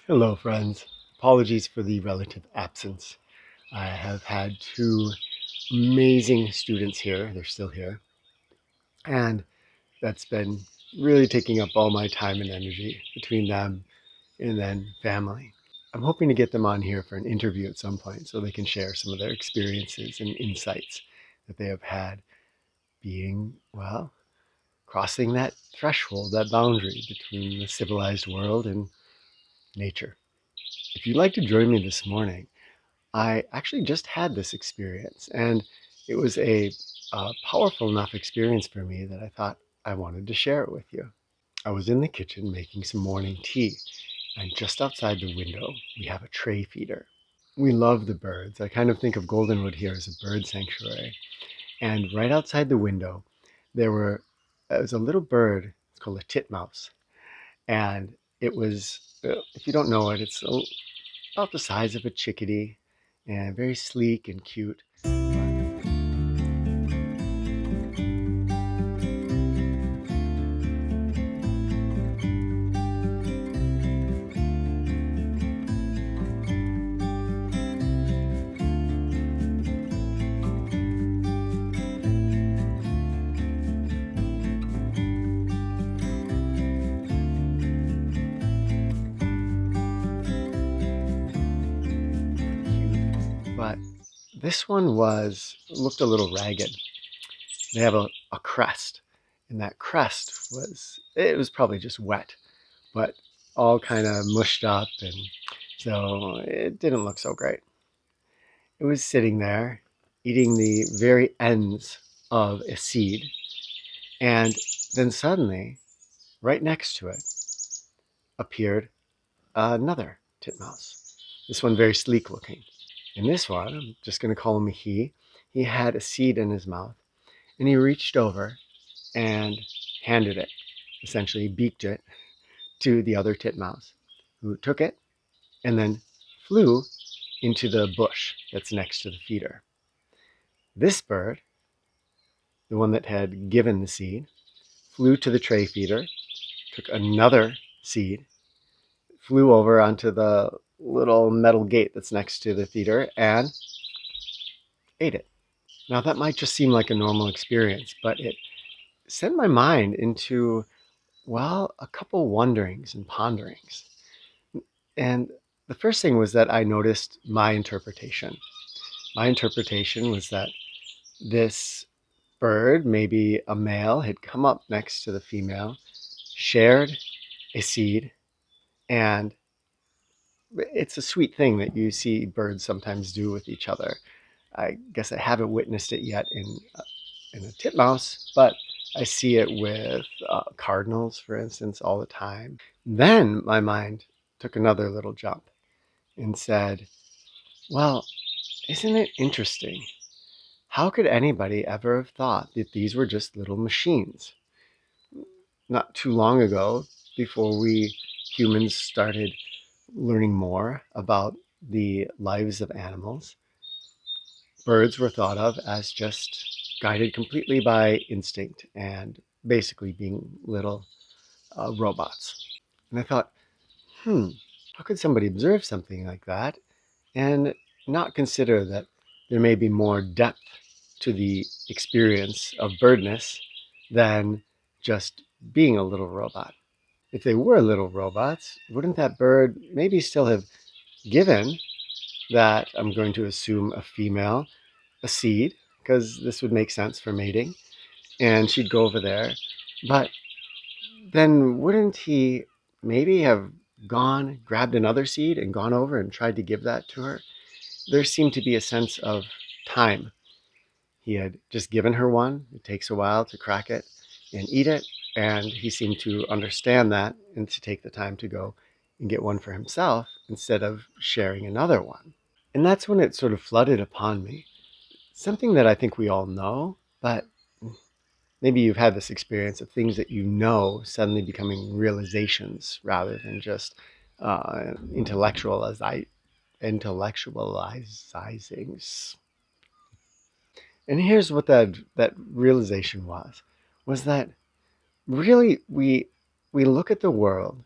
Hello, friends. Apologies for the relative absence. I have had two amazing students here. They're still here. And that's been really taking up all my time and energy between them and then family. I'm hoping to get them on here for an interview at some point so they can share some of their experiences and insights that they have had being, well, crossing that threshold, that boundary between the civilized world and nature. If you'd like to join me this morning, I actually just had this experience, and it was a powerful enough experience for me that I thought I wanted to share it with you. I was in the kitchen making some morning tea, and just outside the window, we have a tray feeder. We love the birds. I kind of think of Goldenwood here as a bird sanctuary. And right outside the window, there was a little bird. It's called a titmouse, and it was. If you don't know it, about the size of a chickadee and very sleek and cute. But this one looked a little ragged. They have a crest, and that crest it was probably just wet, but all kind of mushed up, and so it didn't look so great. It was sitting there eating the very ends of a seed, and then suddenly, right next to it, appeared another titmouse. This one very sleek looking. And this one, I'm just going to call him a he had a seed in his mouth, and he reached over and handed it, essentially beaked it to the other titmouse, who took it and then flew into the bush that's next to the feeder. This bird, the one that had given the seed, flew to the tray feeder, took another seed, flew over onto the little metal gate that's next to the feeder, and ate it. Now, that might just seem like a normal experience, but it sent my mind into, well, a couple wonderings and ponderings. And the first thing was that I noticed my interpretation. My interpretation was that this bird, maybe a male, had come up next to the female, shared a seed, and it's a sweet thing that you see birds sometimes do with each other. I guess I haven't witnessed it yet in a titmouse, but I see it with cardinals, for instance, all the time. Then my mind took another little jump and said, well, isn't it interesting? How could anybody ever have thought that these were just little machines? Not too long ago, before we humans started learning more about the lives of animals, birds were thought of as just guided completely by instinct and basically being little robots. And I thought, how could somebody observe something like that and not consider that there may be more depth to the experience of birdness than just being a little robot? If they were little robots, wouldn't that bird maybe still have given that, I'm going to assume, a female a seed, because this would make sense for mating, and she'd go over there. But then wouldn't he maybe have grabbed another seed and gone over and tried to give that to her? There seemed to be a sense of time. He had just given her one. It takes a while to crack it and eat it, and he seemed to understand that and to take the time to go and get one for himself instead of sharing another one. And that's when it sort of flooded upon me. Something that I think we all know, but maybe you've had this experience of things that you know suddenly becoming realizations rather than just intellectualizings. And here's what that realization was that really we look at the world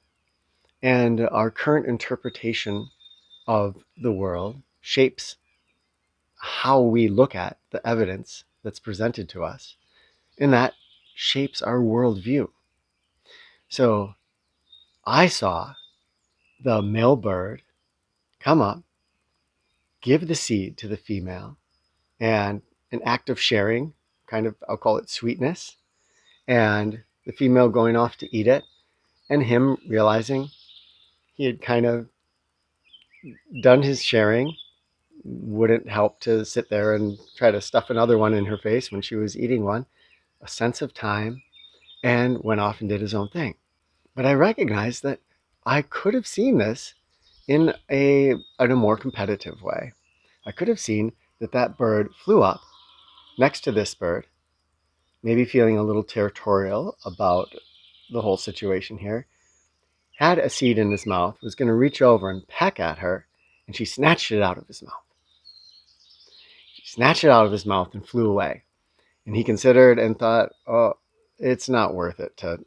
And our current interpretation of the world shapes how we look at the evidence that's presented to us, and that shapes our worldview. So I saw the male bird come up, give the seed to the female, and an act of sharing, kind of, I'll call it sweetness, and the female going off to eat it, and him realizing he had kind of done his sharing, wouldn't help to sit there and try to stuff another one in her face when she was eating one, a sense of time, and went off and did his own thing. But I recognized that I could have seen this in a more competitive way. I could have seen that that bird flew up next to this bird, maybe feeling a little territorial about the whole situation here, had a seed in his mouth, was going to reach over and peck at her, and she snatched it out of his mouth. She snatched it out of his mouth and flew away. And he considered and thought, oh, it's not worth it to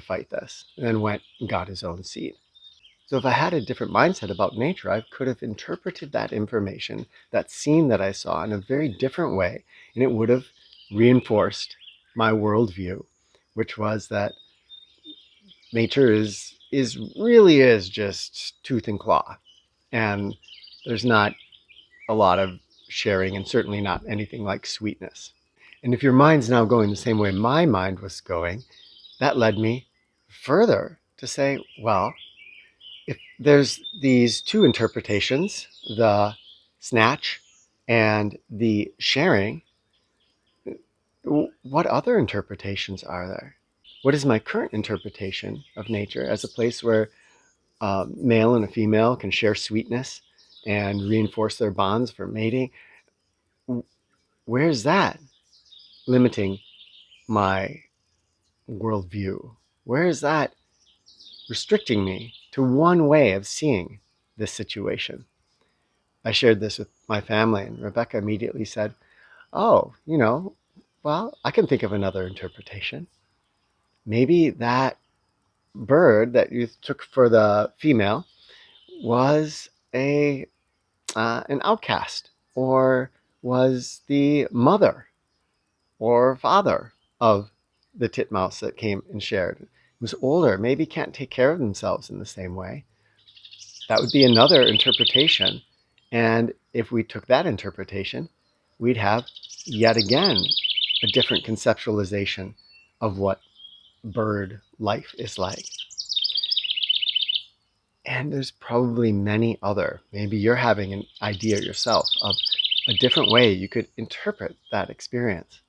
fight this, and then went and got his own seed. So if I had a different mindset about nature, I could have interpreted that information, that scene that I saw, in a very different way, and it would have reinforced my worldview, which was that nature is just tooth and claw, and there's not a lot of sharing, and certainly not anything like sweetness. And if your mind's now going the same way my mind was going, that led me further to say, well, if there's these two interpretations, the snatch and the sharing, what other interpretations are there? What is my current interpretation of nature as a place where a male and a female can share sweetness and reinforce their bonds for mating? Where's that limiting my worldview? Where is that restricting me to one way of seeing this situation? I shared this with my family, and Rebecca immediately said, oh, well, I can think of another interpretation. Maybe that bird that you took for the female was an outcast, or was the mother or father of the titmouse that came and shared. It was older, maybe can't take care of themselves in the same way. That would be another interpretation. And if we took that interpretation, we'd have yet again a different conceptualization of what bird life is like. And there's probably many other, maybe you're having an idea yourself of a different way you could interpret that experience.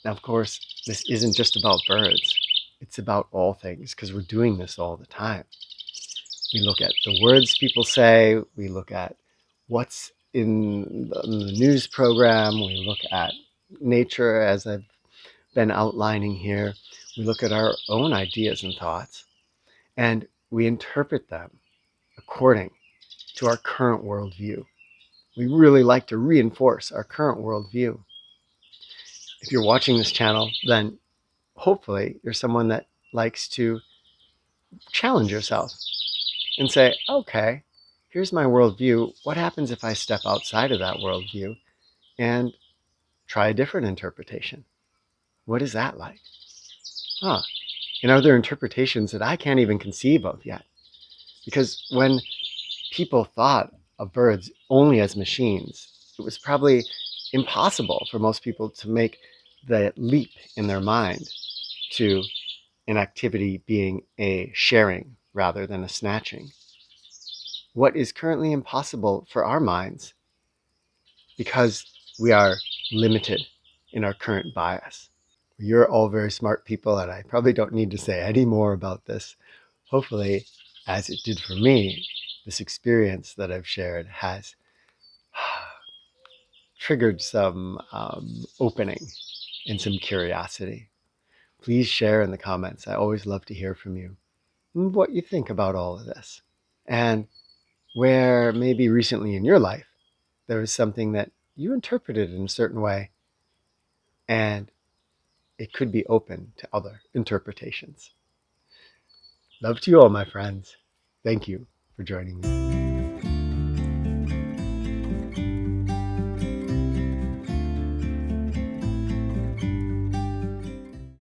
Now, of course, this isn't just about birds. It's about all things, because we're doing this all the time. We look at the words people say. We look at what's in the news program. We look at nature, as I've been outlining here. We look at our own ideas and thoughts, and we interpret them according to our current worldview. We really like to reinforce our current worldview. If you're watching this channel, then hopefully you're someone that likes to challenge yourself and say, okay, here's my worldview. What happens if I step outside of that worldview and try a different interpretation? What is that like? Huh. And are there interpretations that I can't even conceive of yet? Because when people thought of birds only as machines, it was probably impossible for most people to make the leap in their mind to an activity being a sharing rather than a snatching. What is currently impossible for our minds, because we are limited in our current bias. You're all very smart people, and I probably don't need to say any more about this. Hopefully, as it did for me, this experience that I've shared has triggered some opening and some curiosity. Please share in the comments. I always love to hear from you and what you think about all of this. And where maybe recently in your life there was something that you interpreted in a certain way, and it could be open to other interpretations. Love to you all, my friends. Thank you for joining me.